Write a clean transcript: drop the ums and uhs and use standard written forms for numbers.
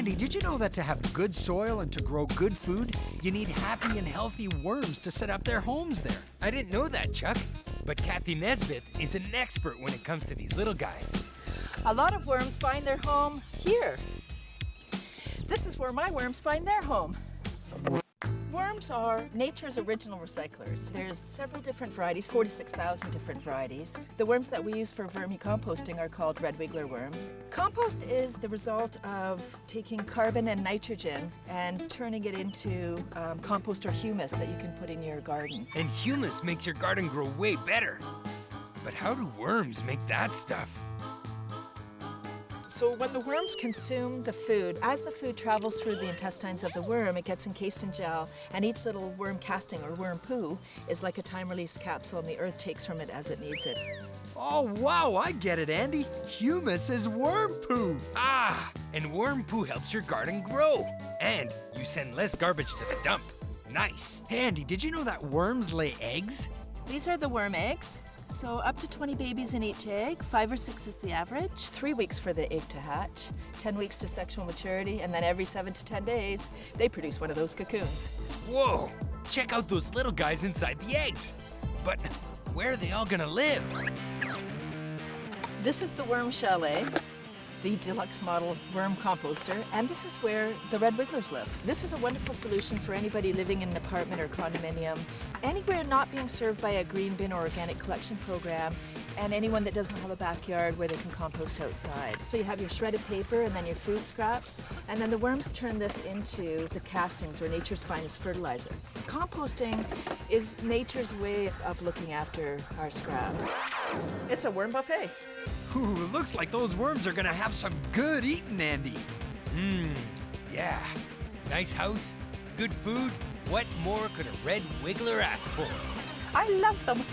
Andy, did you know that to have good soil and to grow good food, you need happy and healthy worms to set up their homes there? I didn't know that, Chuck. But Cathy Nesbitt is an expert when it comes to these little guys. A lot of worms find their home here. This is where my worms find their home. Worms are nature's original recyclers. There's several different varieties, 46,000 different varieties. The worms that we use for vermicomposting are called red wiggler worms. Compost is the result of taking carbon and nitrogen and turning it into compost or humus that you can put in your garden. And humus makes your garden grow way better. But how do worms make that stuff? So when the worms consume the food, as the food travels through the intestines of the worm, it gets encased in gel, and each little worm casting or worm poo is like a time-release capsule, and the earth takes from it as it needs it. Oh, wow, I get it, Andy. Humus is worm poo. Ah, and worm poo helps your garden grow. And you send less garbage to the dump. Nice. Hey, Andy, did you know that worms lay eggs? These are the worm eggs. So up to 20 babies in each egg, 5 or 6 is the average. 3 weeks for the egg to hatch, 10 weeks to sexual maturity, and then every 7 to 10 days, they produce one of those cocoons. Whoa, check out those little guys inside the eggs. But where are they all gonna live? This is the worm chalet, the deluxe model worm composter, and this is where the red wigglers live. This is a wonderful solution for anybody living in an apartment or condominium, anywhere not being served by a green bin or organic collection program, and anyone that doesn't have a backyard where they can compost outside. So you have your shredded paper and then your food scraps, and then the worms turn this into the castings or nature's finest fertilizer. Composting is nature's way of looking after our scraps. It's a worm buffet. Ooh, looks like those worms are gonna have some good eating, Andy. Yeah. Nice house, good food. What more could a red wiggler ask for? I love them.